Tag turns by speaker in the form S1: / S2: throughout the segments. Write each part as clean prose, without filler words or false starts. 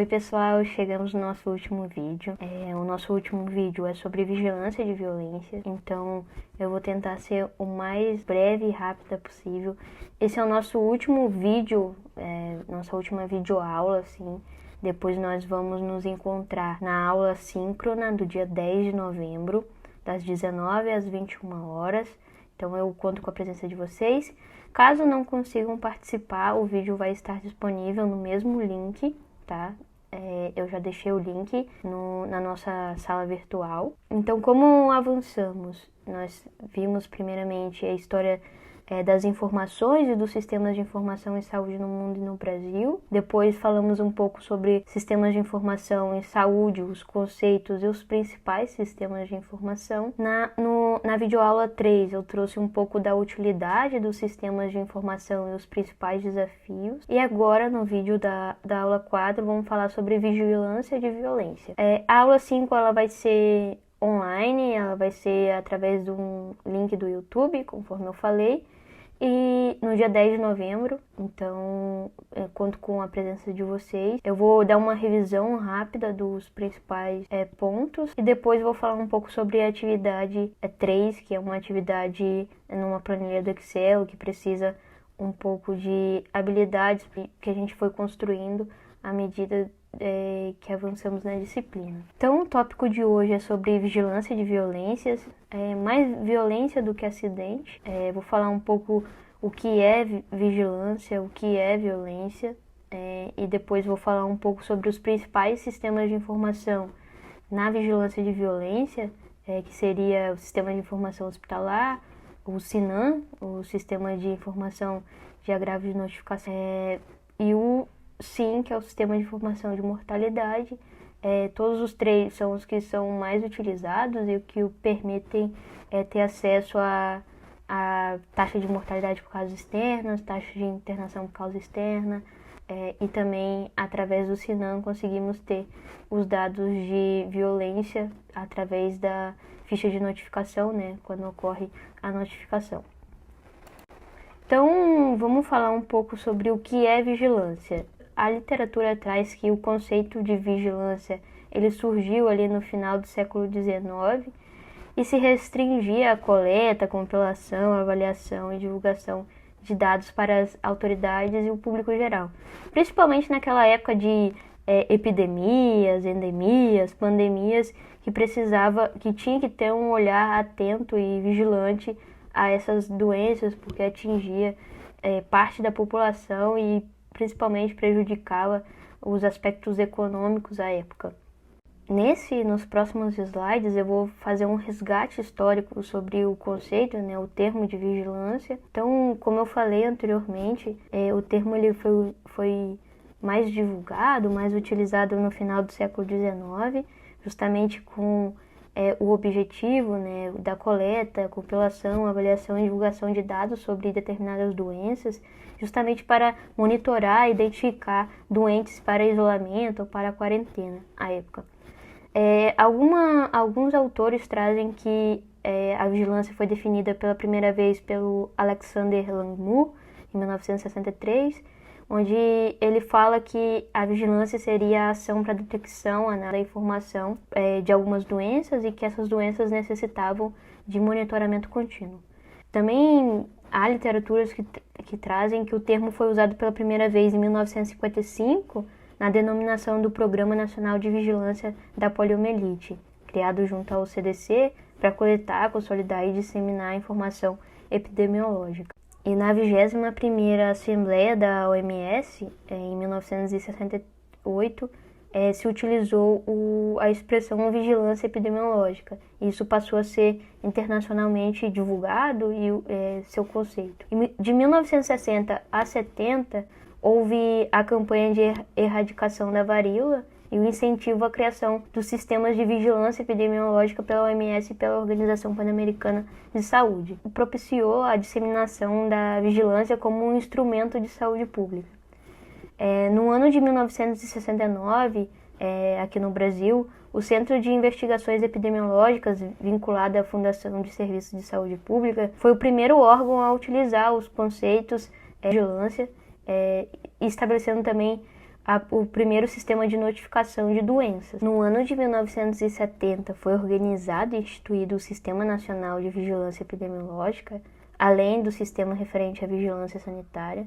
S1: Oi pessoal, chegamos no nosso último vídeo. O nosso último vídeo é sobre vigilância de violência, então eu vou tentar ser o mais breve e rápida possível. Esse é o nosso último vídeo, nossa última videoaula, assim. Depois nós vamos nos encontrar na aula síncrona do dia 10 de novembro, das 19 às 21 horas. Então eu conto com a presença de vocês. Caso não consigam participar, o vídeo vai estar disponível no mesmo link, tá? Eu já deixei o link na nossa sala virtual. Então, como avançamos? Nós vimos primeiramente a história das informações e dos sistemas de informação em saúde no mundo e no Brasil. Depois falamos um pouco sobre sistemas de informação em saúde, os conceitos e os principais sistemas de informação. Na videoaula 3 eu trouxe um pouco da utilidade dos sistemas de informação e os principais desafios. E agora no vídeo da aula 4 vamos falar sobre vigilância de violência. A aula 5 ela vai ser online, ela vai ser através de um link do YouTube, conforme eu falei. E no dia 10 de novembro, então eu conto com a presença de vocês. Eu vou dar uma revisão rápida dos principais pontos e depois vou falar um pouco sobre a atividade 3, que é uma atividade numa planilha do Excel que precisa um pouco de habilidades que a gente foi construindo à medida que avançamos na disciplina. Então o tópico de hoje é sobre vigilância de violências, mais violência do que acidente. Vou falar um pouco o que é vigilância, o que é violência, e depois vou falar um pouco sobre os principais sistemas de informação na vigilância de violência, que seria o Sistema de Informação Hospitalar, o SINAM, o Sistema de Informação de Agravo de Notificação, e o SIM, que é o Sistema de Informação de Mortalidade. Todos os três são os que são mais utilizados e o que o permitem ter acesso à taxa de mortalidade por causas externas, taxa de internação por causa externa, e também através do SINAM conseguimos ter os dados de violência através da ficha de notificação, né, quando ocorre a notificação. Então, vamos falar um pouco sobre o que é vigilância. A literatura traz que o conceito de vigilância ele surgiu ali no final do século XIX e se restringia à coleta, compilação, avaliação e divulgação de dados para as autoridades e o público geral. Principalmente naquela época de epidemias, endemias, pandemias, que tinha que ter um olhar atento e vigilante a essas doenças, porque atingia parte da população e principalmente prejudicava os aspectos econômicos à época. Nos próximos slides eu vou fazer um resgate histórico sobre o conceito, né, o termo de vigilância. Então, como eu falei anteriormente, o termo ele foi mais divulgado, mais utilizado no final do século XIX, justamente com o objetivo, né, da coleta, compilação, avaliação e divulgação de dados sobre determinadas doenças, justamente para monitorar e identificar doentes para isolamento ou para quarentena à época. Alguns autores trazem que a vigilância foi definida pela primeira vez pelo Alexander Langmuir, em 1963, onde ele fala que a vigilância seria a ação para detecção, análise da informação de algumas doenças e que essas doenças necessitavam de monitoramento contínuo. Também há literaturas que trazem que o termo foi usado pela primeira vez em 1955 na denominação do Programa Nacional de Vigilância da Poliomielite, criado junto ao CDC para coletar, consolidar e disseminar a informação epidemiológica. E na 21ª Assembleia da OMS, em 1968, se utilizou a expressão vigilância epidemiológica. Isso passou a ser internacionalmente divulgado e seu conceito. De 1960 a 70, houve a campanha de erradicação da varíola e o incentivo à criação dos sistemas de vigilância epidemiológica pela OMS e pela Organização Pan-Americana de Saúde. Propiciou a disseminação da vigilância como um instrumento de saúde pública. No ano de 1969, aqui no Brasil, o Centro de Investigações Epidemiológicas, vinculado à Fundação de Serviços de Saúde Pública, foi o primeiro órgão a utilizar os conceitos de vigilância, estabelecendo também o primeiro sistema de notificação de doenças. No ano de 1970 foi organizado e instituído o Sistema Nacional de Vigilância Epidemiológica, além do sistema referente à vigilância sanitária.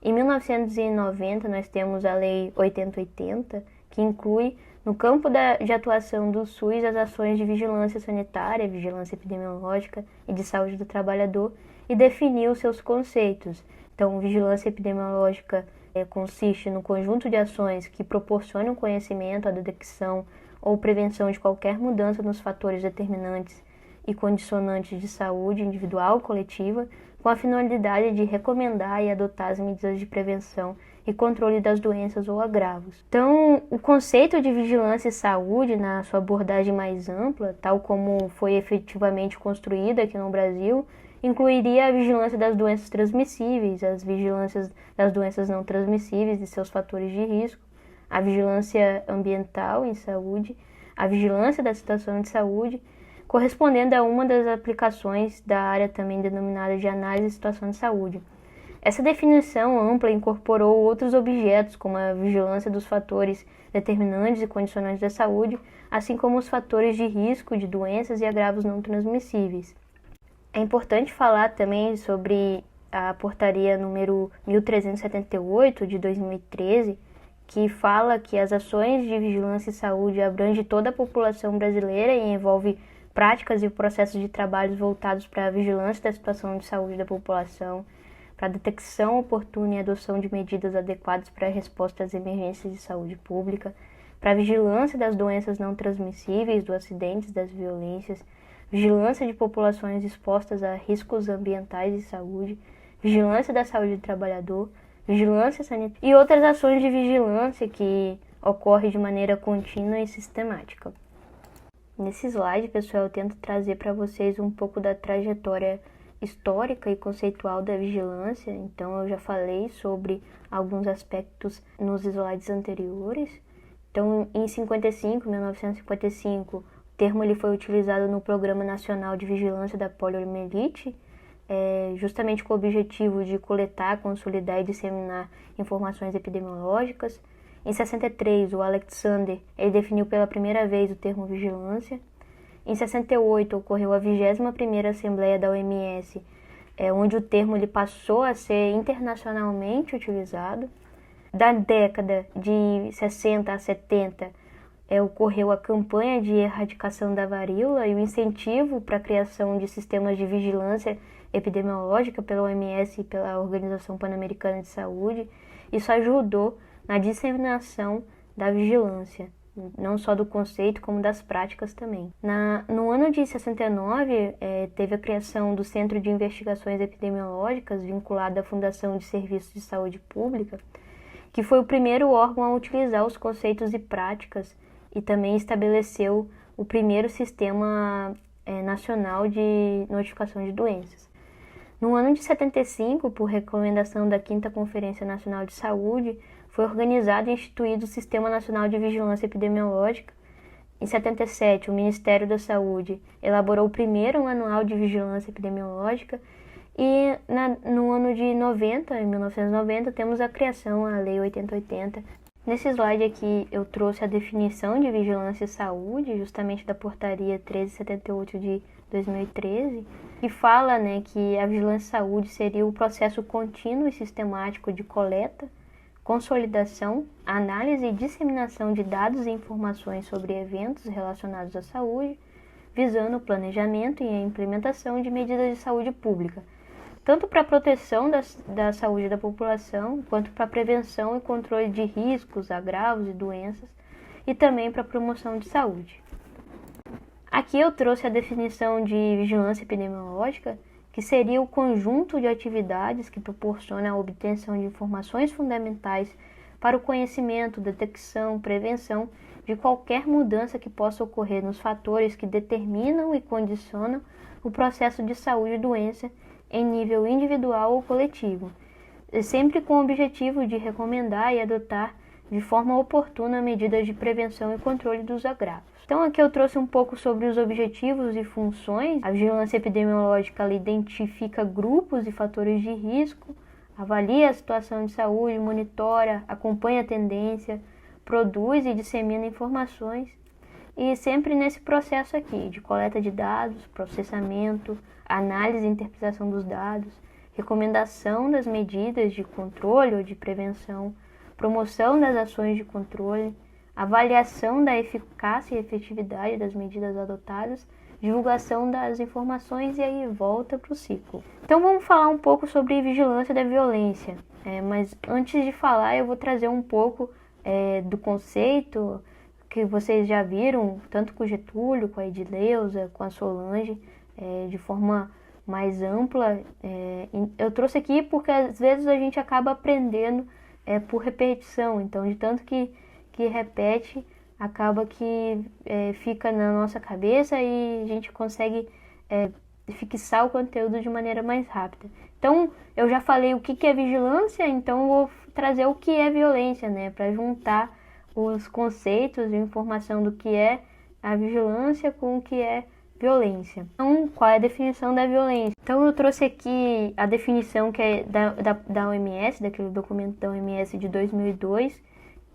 S1: Em 1990 nós temos a Lei 8080, que inclui no campo de atuação do SUS as ações de vigilância sanitária, vigilância epidemiológica e de saúde do trabalhador, e definiu seus conceitos. Então, vigilância epidemiológica consiste no conjunto de ações que proporcionam conhecimento, a detecção ou prevenção de qualquer mudança nos fatores determinantes e condicionantes de saúde individual ou coletiva, com a finalidade de recomendar e adotar as medidas de prevenção e controle das doenças ou agravos. Então, o conceito de vigilância e saúde, na sua abordagem mais ampla, tal como foi efetivamente construída aqui no Brasil, incluiria a vigilância das doenças transmissíveis, as vigilâncias das doenças não transmissíveis e seus fatores de risco, a vigilância ambiental em saúde, a vigilância da situação de saúde, correspondendo a uma das aplicações da área também denominada de análise de situação de saúde. Essa definição ampla incorporou outros objetos, como a vigilância dos fatores determinantes e condicionantes da saúde, assim como os fatores de risco de doenças e agravos não transmissíveis. É importante falar também sobre a portaria número 1378 de 2013, que fala que as ações de vigilância e saúde abrangem toda a população brasileira e envolve práticas e processos de trabalho voltados para a vigilância da situação de saúde da população, para a detecção oportuna e adoção de medidas adequadas para a resposta às emergências de saúde pública, para a vigilância das doenças não transmissíveis, dos acidentes, das violências, vigilância de populações expostas a riscos ambientais e saúde, vigilância da saúde do trabalhador, vigilância sanitária e outras ações de vigilância que ocorrem de maneira contínua e sistemática. Nesse slide, pessoal, eu tento trazer para vocês um pouco da trajetória histórica e conceitual da vigilância. Então, eu já falei sobre alguns aspectos nos slides anteriores. Então, em 1955, o termo ele foi utilizado no Programa Nacional de Vigilância da Poliomielite, justamente com o objetivo de coletar, consolidar e disseminar informações epidemiológicas. Em 63, o Alexander ele definiu pela primeira vez o termo vigilância. Em 68, ocorreu a 21ª Assembleia da OMS, onde o termo ele passou a ser internacionalmente utilizado. Da década de 60 a 70, ocorreu a campanha de erradicação da varíola e o incentivo para a criação de sistemas de vigilância epidemiológica pela OMS e pela Organização Pan-Americana de Saúde. Isso ajudou na disseminação da vigilância, não só do conceito, como das práticas também. No ano de 69, teve a criação do Centro de Investigações Epidemiológicas, vinculado à Fundação de Serviços de Saúde Pública, que foi o primeiro órgão a utilizar os conceitos e práticas e também estabeleceu o primeiro sistema nacional de notificação de doenças. No ano de 75, por recomendação da 5ª Conferência Nacional de Saúde, foi organizado e instituído o Sistema Nacional de Vigilância Epidemiológica. Em 77, o Ministério da Saúde elaborou o primeiro Manual de Vigilância Epidemiológica e no ano de 1990, temos a criação, a Lei 8080. Nesse slide aqui eu trouxe a definição de vigilância e saúde, justamente da Portaria 1378 de 2013, que fala que a vigilância e saúde seria o processo contínuo e sistemático de coleta, consolidação, análise e disseminação de dados e informações sobre eventos relacionados à saúde, visando o planejamento e a implementação de medidas de saúde pública, tanto para a proteção da saúde da população, quanto para a prevenção e controle de riscos, agravos e doenças, e também para a promoção de saúde. Aqui eu trouxe a definição de vigilância epidemiológica, que seria o conjunto de atividades que proporciona a obtenção de informações fundamentais para o conhecimento, detecção, prevenção de qualquer mudança que possa ocorrer nos fatores que determinam e condicionam o processo de saúde e doença em nível individual ou coletivo, sempre com o objetivo de recomendar e adotar de forma oportuna medidas de prevenção e controle dos agravos. Então aqui eu trouxe um pouco sobre os objetivos e funções. A vigilância epidemiológica ela identifica grupos e fatores de risco, avalia a situação de saúde, monitora, acompanha a tendência, produz e dissemina informações. E sempre nesse processo aqui, de coleta de dados, processamento, análise e interpretação dos dados, recomendação das medidas de controle ou de prevenção, promoção das ações de controle, avaliação da eficácia e efetividade das medidas adotadas, divulgação das informações e aí volta para o ciclo. Então vamos falar um pouco sobre vigilância da violência, mas antes de falar eu vou trazer um pouco do conceito que vocês já viram, tanto com o Getúlio, com a Edileuza, com a Solange, de forma mais ampla. Eu trouxe aqui porque às vezes a gente acaba aprendendo por repetição, então de tanto que repete, acaba que fica na nossa cabeça e a gente consegue fixar o conteúdo de maneira mais rápida. Então, eu já falei o que é vigilância, então eu vou trazer o que é violência, né, para juntar os conceitos de informação do que é a vigilância com o que é violência. Então, qual é a definição da violência? Então, eu trouxe aqui a definição que é da OMS, daquele documento da OMS de 2002,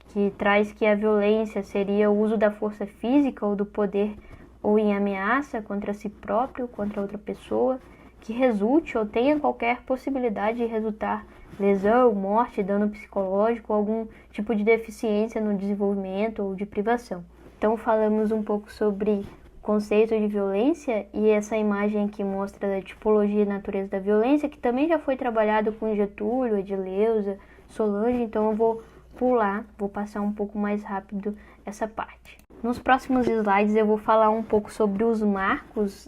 S1: que traz que a violência seria o uso da força física ou do poder ou em ameaça contra si próprio, contra outra pessoa, que resulte ou tenha qualquer possibilidade de resultar lesão, morte, dano psicológico ou algum tipo de deficiência no desenvolvimento ou de privação. Então falamos um pouco sobre o conceito de violência e essa imagem aqui mostra a tipologia e natureza da violência, que também já foi trabalhado com Getúlio, Edileuza, Solange, então eu vou passar um pouco mais rápido essa parte. Nos próximos slides eu vou falar um pouco sobre os marcos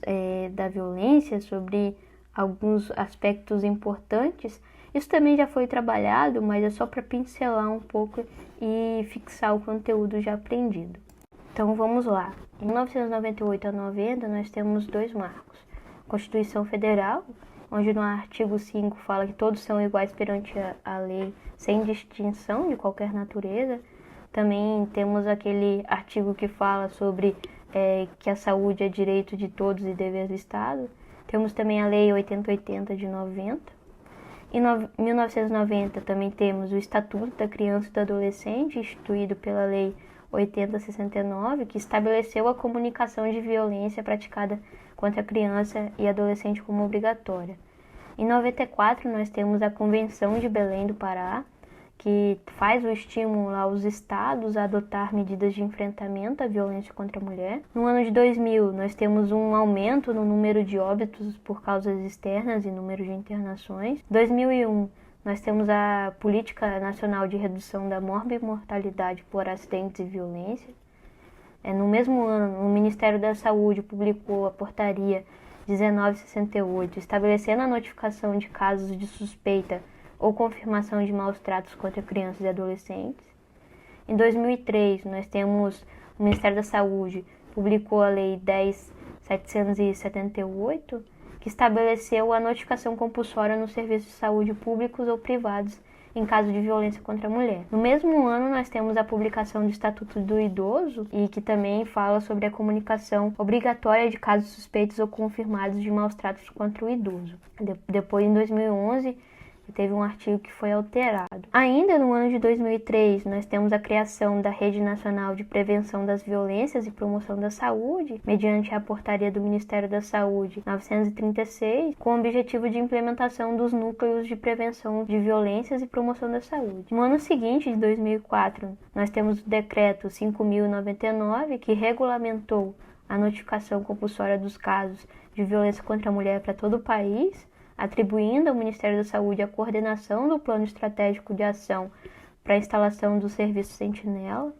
S1: da violência, sobre alguns aspectos importantes. Isso também já foi trabalhado, mas é só para pincelar um pouco e fixar o conteúdo já aprendido. Então vamos lá. Em 1998 a 90 nós temos dois marcos. Constituição Federal, onde no artigo 5 fala que todos são iguais perante a lei, sem distinção de qualquer natureza. Também temos aquele artigo que fala sobre que a saúde é direito de todos e dever do Estado. Temos também a Lei 8080 de 90. Em 1990 também temos o Estatuto da Criança e do Adolescente, instituído pela Lei 8069, que estabeleceu a comunicação de violência praticada contra a criança e adolescente como obrigatória. Em 94 nós temos a Convenção de Belém do Pará, que faz o estímulo aos estados a adotar medidas de enfrentamento à violência contra a mulher. No ano de 2000, nós temos um aumento no número de óbitos por causas externas e número de internações. Em 2001, nós temos a Política Nacional de Redução da Morbimortalidade por Acidentes e Violência. No mesmo ano, o Ministério da Saúde publicou a Portaria 1968, estabelecendo a notificação de casos de suspeita ou confirmação de maus tratos contra crianças e adolescentes. Em 2003, nós temos o Ministério da Saúde publicou a Lei 10.778, que estabeleceu a notificação compulsória nos serviços de saúde públicos ou privados em caso de violência contra a mulher. No mesmo ano, nós temos a publicação do Estatuto do Idoso, e que também fala sobre a comunicação obrigatória de casos suspeitos ou confirmados de maus tratos contra o idoso. Depois, em 2011, teve um artigo que foi alterado. Ainda no ano de 2003, nós temos a criação da Rede Nacional de Prevenção das Violências e Promoção da Saúde, mediante a portaria do Ministério da Saúde 936, com o objetivo de implementação dos núcleos de prevenção de violências e promoção da saúde. No ano seguinte, de 2004, nós temos o Decreto 5.099, que regulamentou a notificação compulsória dos casos de violência contra a mulher para todo o país, atribuindo ao Ministério da Saúde a coordenação do Plano Estratégico de Ação para a instalação do Serviço Sentinela.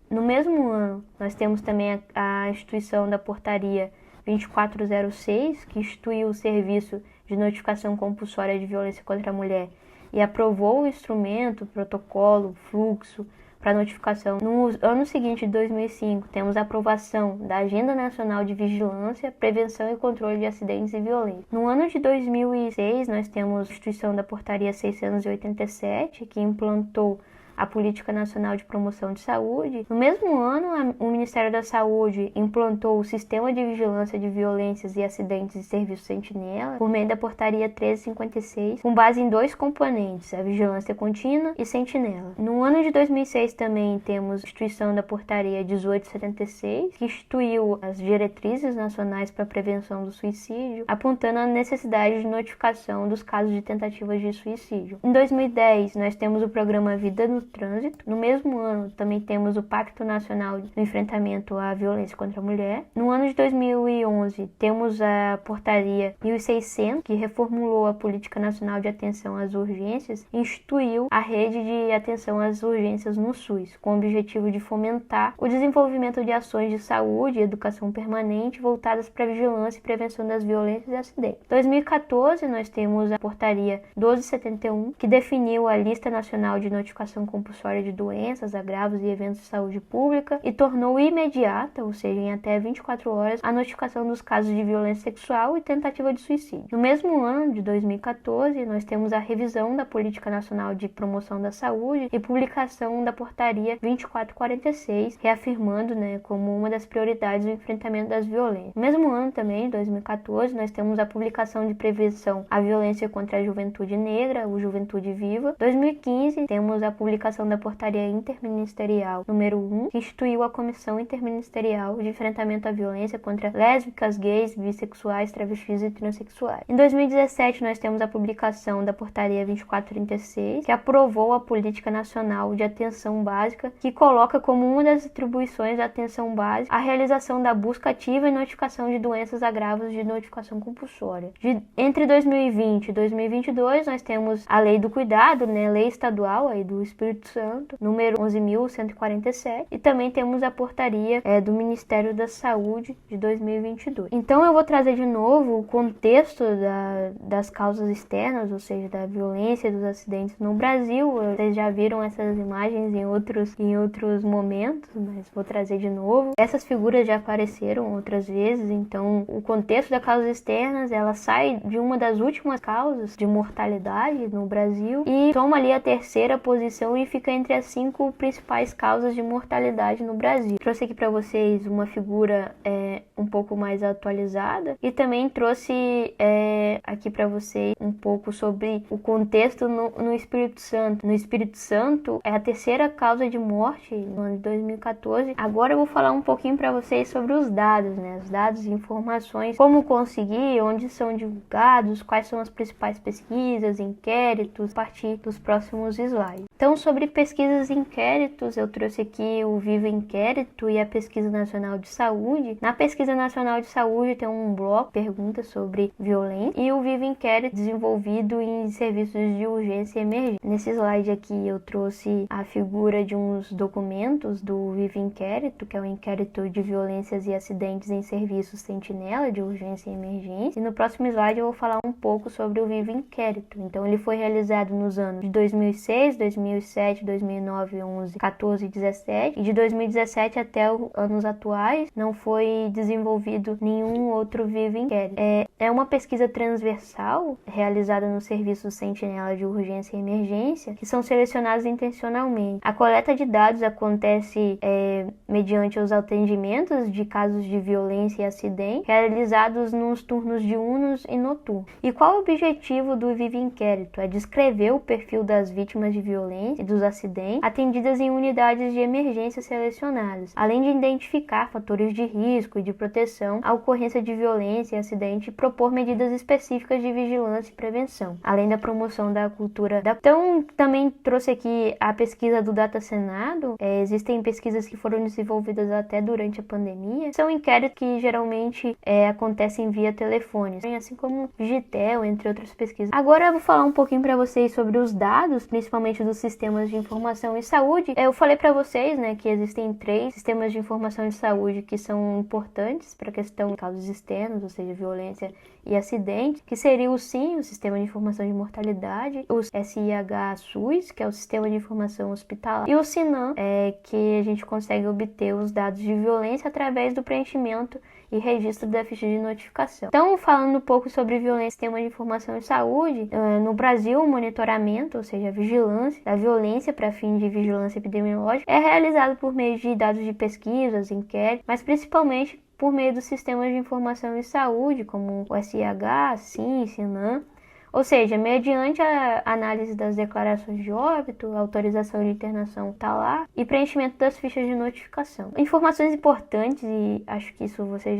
S1: No mesmo ano, nós temos também a instituição da Portaria 2406, que instituiu o Serviço de Notificação Compulsória de Violência contra a Mulher e aprovou o instrumento, protocolo, fluxo para notificação. No ano seguinte, de 2005, temos a aprovação da Agenda Nacional de Vigilância, Prevenção e Controle de Acidentes e Violência. No ano de 2006, nós temos a instituição da Portaria 687, que implantou a Política Nacional de Promoção de Saúde. No mesmo ano, o Ministério da Saúde implantou o Sistema de Vigilância de Violências e Acidentes e Serviço Sentinela, por meio da Portaria 1356, com base em 2 componentes, a vigilância contínua e sentinela. No ano de 2006 também temos a instituição da Portaria 1876, que instituiu as diretrizes nacionais para a prevenção do suicídio, apontando a necessidade de notificação dos casos de tentativas de suicídio. Em 2010, nós temos o programa Vida no Trânsito. No mesmo ano, também temos o Pacto Nacional no Enfrentamento à Violência contra a Mulher. No ano de 2011, temos a Portaria 1600, que reformulou a Política Nacional de Atenção às Urgências e instituiu a Rede de Atenção às Urgências no SUS, com o objetivo de fomentar o desenvolvimento de ações de saúde e educação permanente voltadas para a vigilância e prevenção das violências e acidentes. Em 2014, nós temos a Portaria 1271, que definiu a Lista Nacional de Notificação Compulsória de Doenças, Agravos e Eventos de Saúde Pública e tornou imediata, ou seja, em até 24 horas, a notificação dos casos de violência sexual e tentativa de suicídio. No mesmo ano de 2014, nós temos a revisão da Política Nacional de Promoção da Saúde e publicação da Portaria 2446, reafirmando, como uma das prioridades o enfrentamento das violências. No mesmo ano também, 2014, nós temos a publicação de prevenção à violência contra a juventude negra, o Juventude Viva. 2015, temos a publicação da Portaria Interministerial número 1, que instituiu a Comissão Interministerial de Enfrentamento à Violência contra lésbicas, gays, bissexuais, travestis e transexuais. Em 2017, nós temos a publicação da Portaria 2436, que aprovou a Política Nacional de Atenção Básica, que coloca como uma das atribuições da atenção básica a realização da busca ativa e notificação de doenças agravos de notificação compulsória. Entre 2020 e 2022, nós temos a Lei do Cuidado, Lei Estadual aí do Espírito Santo, número 11.147, e também temos a Portaria do Ministério da Saúde de 2022. Então eu vou trazer de novo o contexto das causas externas, ou seja, da violência e dos acidentes no Brasil. Vocês já viram essas imagens em outros momentos, mas vou trazer de novo. Essas figuras já apareceram outras vezes, então o contexto das causas externas, ela sai de uma das últimas causas de mortalidade no Brasil e toma ali a 3ª posição e fica entre as 5 principais causas de mortalidade no Brasil. Trouxe aqui para vocês uma figura um pouco mais atualizada e também trouxe aqui para vocês um pouco sobre o contexto no Espírito Santo. No Espírito Santo é a 3ª causa de morte no ano de 2014. Agora eu vou falar um pouquinho para vocês sobre os dados, os dados e informações, como conseguir, onde são divulgados, quais são as principais pesquisas, inquéritos, a partir dos próximos slides. Então, sobre pesquisas e inquéritos, eu trouxe aqui o Viva Inquérito e a Pesquisa Nacional de Saúde. Na Pesquisa Nacional de Saúde tem um bloco, perguntas sobre violência, e o Viva Inquérito desenvolvido em serviços de urgência e emergência. Nesse slide aqui eu trouxe a figura de uns documentos do Viva Inquérito, que é o Inquérito de Violências e Acidentes em Serviços Sentinela de Urgência e Emergência. E no próximo slide eu vou falar um pouco sobre o Viva Inquérito. Então ele foi realizado nos anos de 2006, 2007, 2009, 11, 14 e 17. E de 2017 até os anos atuais não foi desenvolvido nenhum outro Viva Inquérito. É uma pesquisa transversal realizada no Serviço Sentinela de Urgência e Emergência, que são selecionados intencionalmente. A coleta de dados acontece mediante os atendimentos de casos de violência e acidente realizados nos turnos diurnos e noturnos. E qual é o objetivo do Viva Inquérito? É descrever o perfil das vítimas de violência e dos acidentes atendidas em unidades de emergência selecionadas, além de identificar fatores de risco e de proteção à ocorrência de violência e acidente e propor medidas específicas de vigilância e prevenção, além da promoção da cultura. Então, também trouxe aqui a pesquisa do Data Senado. Existem pesquisas que foram desenvolvidas até durante a pandemia. São inquéritos que geralmente acontecem via telefone, assim como Digitel, entre outras pesquisas. Agora eu vou falar um pouquinho para vocês sobre os dados, principalmente dos sistemas de informação em saúde. Eu falei para vocês, que existem 3 sistemas de informação de saúde que são importantes para a questão de causas externas, ou seja, violência e acidentes, que seria o SIM, o Sistema de Informação de Mortalidade, o SIH-SUS, que é o Sistema de Informação Hospitalar, e o SINAM, que a gente consegue obter os dados de violência através do preenchimento e registro da ficha de notificação. Então, falando um pouco sobre violência e sistema de informação em saúde, no Brasil, o monitoramento, ou seja, a vigilância da violência para fim de vigilância epidemiológica, é realizado por meio de dados de pesquisas, inquéritos, mas principalmente por meio dos sistemas de informação em saúde, como o SIH, SIM, SINAM, ou seja, mediante a análise das declarações de óbito, autorização de internação hospitalar e preenchimento das fichas de notificação. Informações importantes, e acho que isso vocês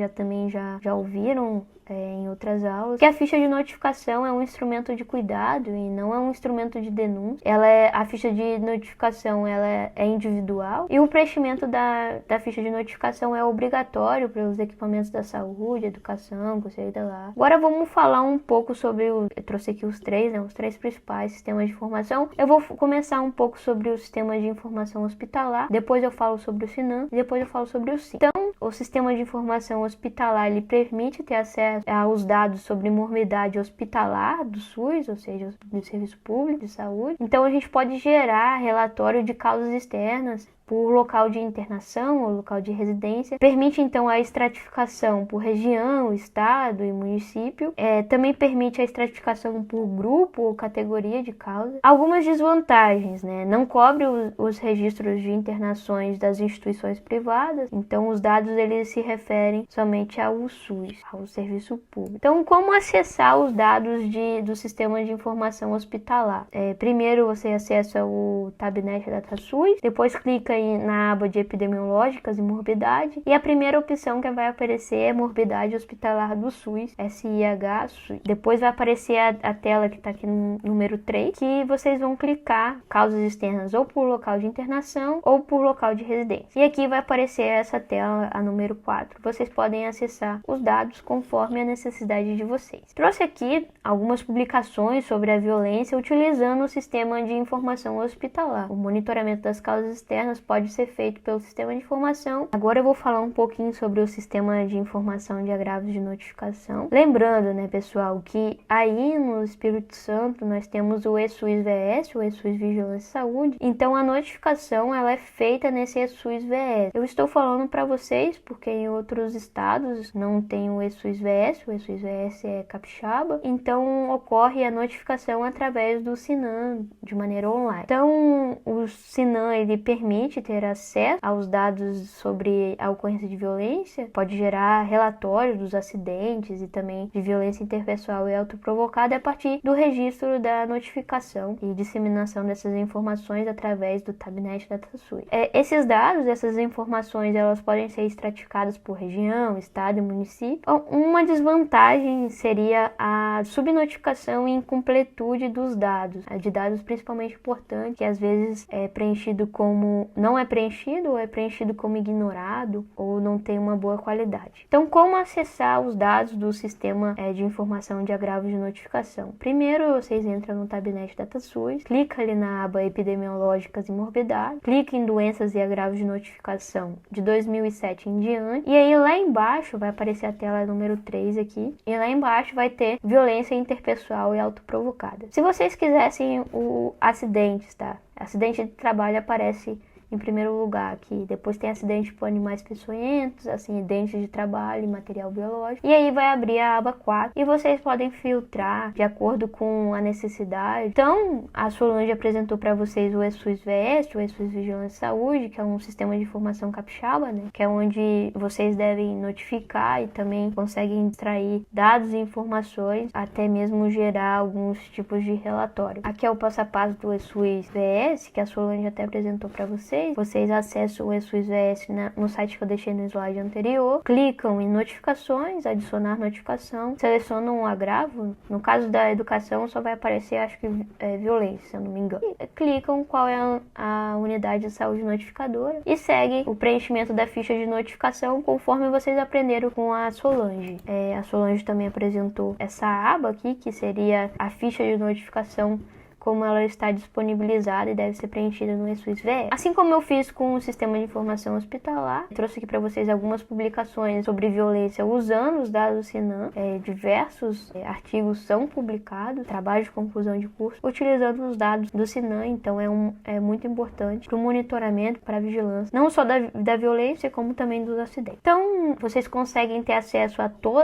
S1: já ouviram em outras aulas, que a ficha de notificação é um instrumento de cuidado e não é um instrumento de denúncia. A ficha de notificação ela é individual e o preenchimento da ficha de notificação é obrigatório para os equipamentos da saúde, educação, conselho lá. Agora vamos falar um pouco sobre eu trouxe aqui os três principais sistemas de informação. Eu vou começar um pouco sobre o sistema de informação hospitalar, depois eu falo sobre o SINAM e depois eu falo sobre o SIM. Então, o sistema de informação hospitalar ele permite ter acesso aos dados sobre morbidade hospitalar do SUS, ou seja, do Serviço Público de Saúde. Então, a gente pode gerar relatório de causas externas por local de internação ou local de residência. Permite, então, a estratificação por região, estado e município. Também permite a estratificação por grupo ou categoria de causa. Algumas desvantagens, né? Não cobre os registros de internações das instituições privadas. Então, os dados eles se referem somente ao SUS, ao Serviço Público. Então, como acessar os dados do Sistema de Informação Hospitalar? Primeiro, você acessa o Tabnet DataSUS, depois clica na aba de epidemiológicas e morbidade, e a primeira opção que vai aparecer é morbidade hospitalar do SUS, SIH-SUS. Depois vai aparecer a tela que está aqui no número 3, que vocês vão clicar causas externas ou por local de internação ou por local de residência. E aqui vai aparecer essa tela, a número 4. Vocês podem acessar os dados conforme a necessidade de vocês. Trouxe aqui algumas publicações sobre a violência utilizando o sistema de informação hospitalar. O monitoramento das causas externas pode ser feito pelo sistema de informação. Agora eu vou falar um pouquinho sobre o sistema de informação de agravos de notificação. Lembrando, né, pessoal, que aí no Espírito Santo nós temos o eSUS-VS, o eSUS Vigilância e Saúde. Então a notificação ela é feita nesse eSUS-VS. Eu estou falando para vocês porque em outros estados não tem o eSUS-VS, o eSUS-VS é capixaba. Então ocorre a notificação através do SINAM de maneira online. Então o SINAM ele permite ter acesso aos dados sobre a ocorrência de violência, pode gerar relatórios dos acidentes e também de violência interpessoal e autoprovocada a partir do registro da notificação e disseminação dessas informações através do Tabnet DataSUS. Esses dados, essas informações, elas podem ser estratificadas por região, estado e município. Uma desvantagem seria a subnotificação e incompletude dos dados, de dados principalmente importantes, que às vezes é preenchido como não é preenchido ou é preenchido como ignorado ou não tem uma boa qualidade. Então, como acessar os dados do sistema de informação de agravos de notificação? Primeiro, vocês entram no Tabnet DataSUS, clica ali na aba epidemiológicas e morbidade, clica em doenças e agravos de notificação de 2007 em diante, e aí lá embaixo vai aparecer a tela número 3 aqui, e lá embaixo vai ter violência interpessoal e autoprovocada. Se vocês quisessem o acidentes, tá? Acidente de trabalho aparece em primeiro lugar aqui. Depois tem acidente por animais peçonhentos, acidentes de trabalho e material biológico. E aí vai abrir a aba 4 e vocês podem filtrar de acordo com a necessidade. Então, a Solange apresentou para vocês o eSUS-VS, o eSUS Vigilância e Saúde, que é um sistema de informação capixaba, né? Que é onde vocês devem notificar e também conseguem extrair dados e informações, até mesmo gerar alguns tipos de relatório. Aqui é o passo a passo do eSUS-VS, que a Solange até apresentou para vocês. Vocês acessam o eSUS-VS no site que eu deixei no slide anterior, clicam em notificações, adicionar notificação, selecionam um agravo. No caso da educação só vai aparecer, acho que violência, se eu não me engano. E clicam qual é a unidade de saúde notificadora e seguem o preenchimento da ficha de notificação conforme vocês aprenderam com a Solange. A Solange também apresentou essa aba aqui, que seria a ficha de notificação como ela está disponibilizada e deve ser preenchida no eSUS-VE. Assim como eu fiz com o Sistema de Informação Hospitalar, trouxe aqui para vocês algumas publicações sobre violência usando os dados do SINAM. Diversos artigos são publicados, trabalho de conclusão de curso, utilizando os dados do SINAM. Então é muito importante para o monitoramento, para a vigilância, não só da violência, como também dos acidentes. Então, vocês conseguem ter acesso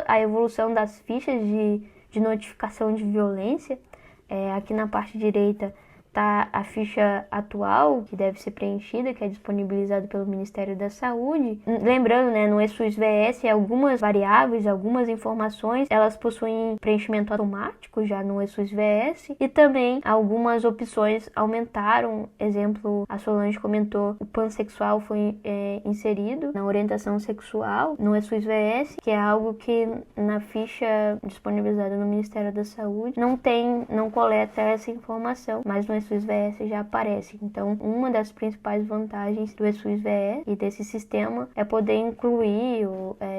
S1: a evolução das fichas de notificação de violência. Aqui na parte direita está a ficha atual, que deve ser preenchida, que é disponibilizada pelo Ministério da Saúde. Lembrando, né, no eSUS-VS, algumas variáveis, algumas informações, elas possuem preenchimento automático já no eSUS-VS, e também algumas opções aumentaram. Exemplo, a Solange comentou, o pansexual foi inserido na orientação sexual no eSUS-VS, que é algo que na ficha disponibilizada no Ministério da Saúde não coleta essa informação, mas no eSUS-VS já aparece. Então, uma das principais vantagens do eSUS-VS e desse sistema é poder incluir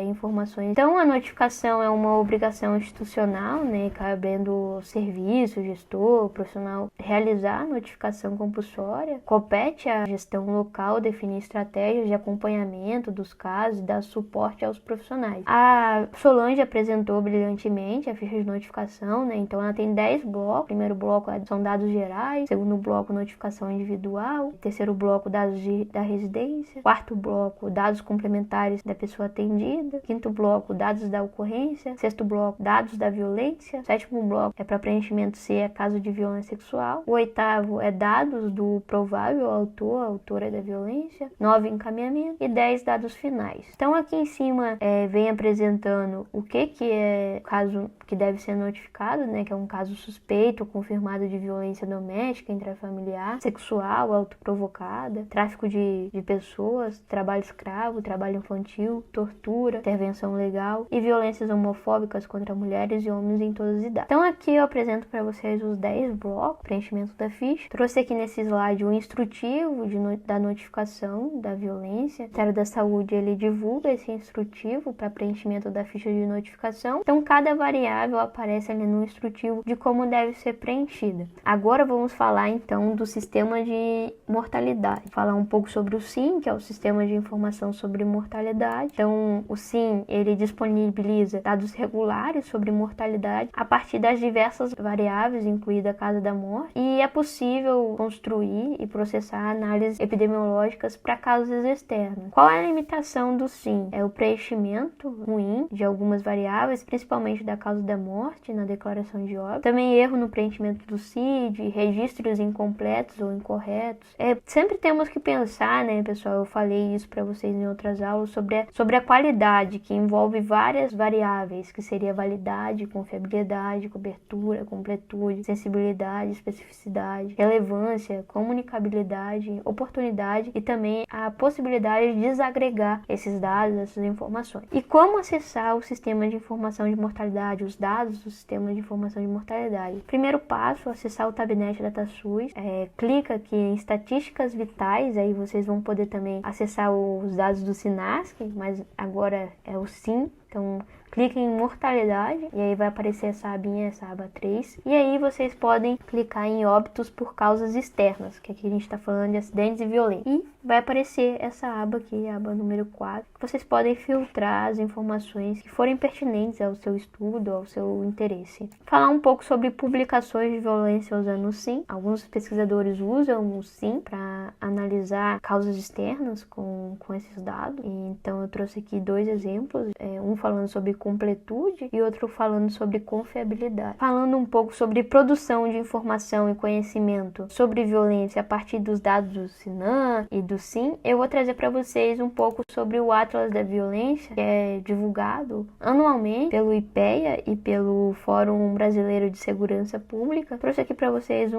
S1: informações. Então, a notificação é uma obrigação institucional, né, cabendo ao serviço, gestor, profissional realizar a notificação compulsória. Compete à gestão local definir estratégias de acompanhamento dos casos e dar suporte aos profissionais. A Solange apresentou brilhantemente a ficha de notificação, né? Então, ela tem 10 blocos. O primeiro bloco são dados gerais, segundo bloco, notificação individual, terceiro bloco, dados da residência, quarto bloco, dados complementares da pessoa atendida, quinto bloco, dados da ocorrência, sexto bloco, dados da violência, sétimo bloco é para preenchimento se é caso de violência sexual, o oitavo é dados do provável autor, autora da violência, 9 encaminhamento e 10 dados finais. Então aqui em cima vem apresentando o que é caso que deve ser notificado, né, que é um caso suspeito ou confirmado de violência doméstica, intrafamiliar, sexual, autoprovocada, tráfico de pessoas, trabalho escravo, trabalho infantil, tortura, intervenção legal e violências homofóbicas contra mulheres e homens em todas as idades. Então aqui eu apresento para vocês os 10 blocos, preenchimento da ficha. Trouxe aqui nesse slide o instrutivo da notificação da violência. O Ministério da Saúde, ele divulga esse instrutivo para preenchimento da ficha de notificação. Então cada variável aparece ali no instrutivo de como deve ser preenchida. Agora vamos falar então do sistema de mortalidade. Falar um pouco sobre o SIM, que é o Sistema de Informação sobre Mortalidade. Então o SIM, ele disponibiliza dados regulares sobre mortalidade a partir das diversas variáveis, incluída a causa da morte, e é possível construir e processar análises epidemiológicas para causas externas. Qual é a limitação do SIM? É o preenchimento ruim de algumas variáveis, principalmente da causa da morte na declaração de óbito. Também erro no preenchimento do CID, registros incompletos ou incorretos. Sempre temos que pensar, né, pessoal, eu falei isso para vocês em outras aulas, sobre a qualidade, que envolve várias variáveis, que seria validade, confiabilidade, cobertura, completude, sensibilidade, especificidade, relevância, comunicabilidade, oportunidade e também a possibilidade de desagregar esses dados, essas informações. E como acessar o sistema de informação de mortalidade, os dados do sistema de informação de mortalidade? Primeiro passo, acessar o Tabnet DataSUS. Clica aqui em estatísticas vitais, aí vocês vão poder também acessar os dados do SINASC, mas agora é o SIM. Então, clique em mortalidade e aí vai aparecer essa abinha, essa aba 3. E aí vocês podem clicar em óbitos por causas externas, que aqui a gente está falando de acidentes e violência. E vai aparecer essa aba aqui, a aba número 4, que vocês podem filtrar as informações que forem pertinentes ao seu estudo, ao seu interesse. Falar um pouco sobre publicações de violência usando o SIM. Alguns pesquisadores usam o SIM para analisar causas externas com esses dados. Então eu trouxe aqui 2 exemplos, um falando sobre completude e outro falando sobre confiabilidade. Falando um pouco sobre produção de informação e conhecimento sobre violência a partir dos dados do SINAM e do SIM, eu vou trazer para vocês um pouco sobre o Atlas da Violência, que é divulgado anualmente pelo IPEA e pelo Fórum Brasileiro de Segurança Pública. Trouxe aqui para vocês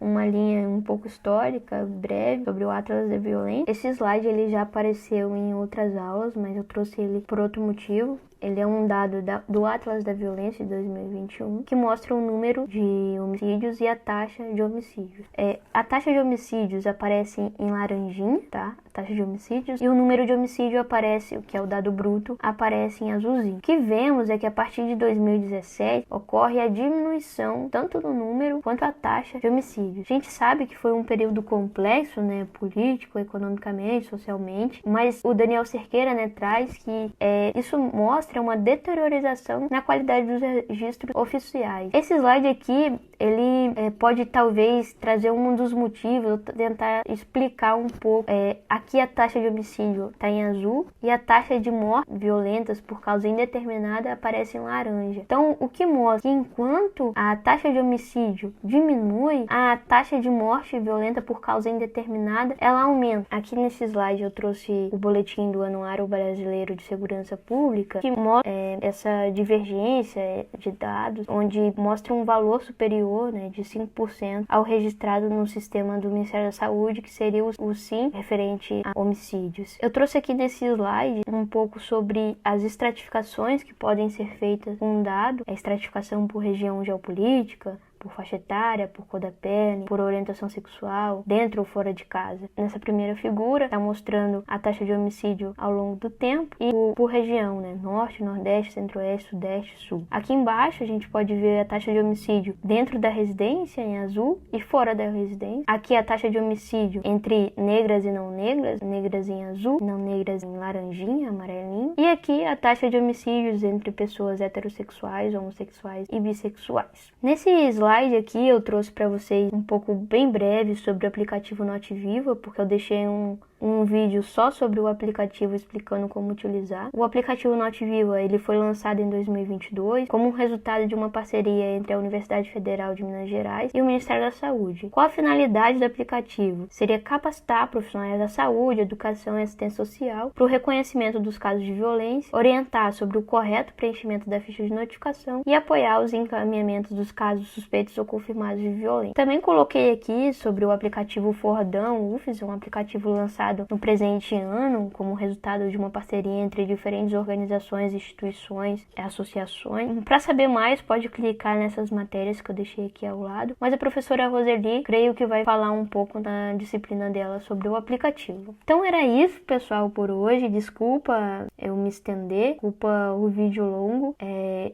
S1: uma linha um pouco histórica, breve, sobre o Atlas da Violência. Esse slide ele já apareceu em outras aulas, mas eu trouxe ele por outro motivo. ele é um dado do Atlas da Violência de 2021, que mostra o número de homicídios e a taxa de homicídios. A taxa de homicídios aparece em laranjinha, tá? A taxa de homicídios, e o número de homicídio aparece, o que é o dado bruto, aparece em azulzinho. O que vemos é que a partir de 2017 ocorre a diminuição tanto no número quanto a taxa de homicídios. A gente sabe que foi um período complexo, né, político, economicamente, socialmente, mas o Daniel Cerqueira, né, traz que isso mostra uma deteriorização na qualidade dos registros oficiais. Esse slide aqui, ele pode talvez trazer um dos motivos, tentar explicar um pouco. Aqui a taxa de homicídio está em azul e a taxa de mortes violentas por causa indeterminada aparece em laranja. Então, o que mostra que enquanto a taxa de homicídio diminui, a taxa de morte violenta por causa indeterminada, ela aumenta. Aqui nesse slide eu trouxe o boletim do Anuário Brasileiro de Segurança Pública, que mostra essa divergência de dados, onde mostra um valor superior, né, de 5% ao registrado no sistema do Ministério da Saúde, que seria o SIM, referente a homicídios. Eu trouxe aqui nesse slide um pouco sobre as estratificações que podem ser feitas com um dado, a estratificação por região geopolítica, por faixa etária, por cor da pele, por orientação sexual, dentro ou fora de casa. Nessa primeira figura, está mostrando a taxa de homicídio ao longo do tempo e por região, né? Norte, Nordeste, Centro-Oeste, Sudeste, Sul. Aqui embaixo a gente pode ver a taxa de homicídio dentro da residência, em azul, e fora da residência. Aqui a taxa de homicídio entre negras e não negras, negras em azul, não negras em laranjinha, amarelinho. E aqui a taxa de homicídios entre pessoas heterossexuais, homossexuais e bissexuais. Nesse slide aqui eu trouxe para vocês um pouco bem breve sobre o aplicativo NoteViva, porque eu deixei um vídeo só sobre o aplicativo explicando como utilizar. O aplicativo NoteViva, ele foi lançado em 2022 como um resultado de uma parceria entre a Universidade Federal de Minas Gerais e o Ministério da Saúde. Qual a finalidade do aplicativo? Seria capacitar profissionais da saúde, educação e assistência social para o reconhecimento dos casos de violência, orientar sobre o correto preenchimento da ficha de notificação e apoiar os encaminhamentos dos casos suspeitos ou confirmados de violência. Também coloquei aqui sobre o aplicativo Forradão UFES, um aplicativo lançado no presente ano, como resultado de uma parceria entre diferentes organizações, instituições e associações. Para saber mais, pode clicar nessas matérias que eu deixei aqui ao lado. Mas a professora Roseli, creio que vai falar um pouco na disciplina dela sobre o aplicativo. Então era isso, pessoal, por hoje. Desculpa eu me estender, desculpa o vídeo longo.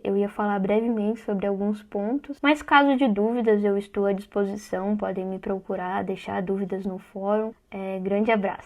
S1: Eu ia falar brevemente sobre alguns pontos, mas caso de dúvidas, eu estou à disposição. Podem me procurar, deixar dúvidas no fórum. Grande abraço.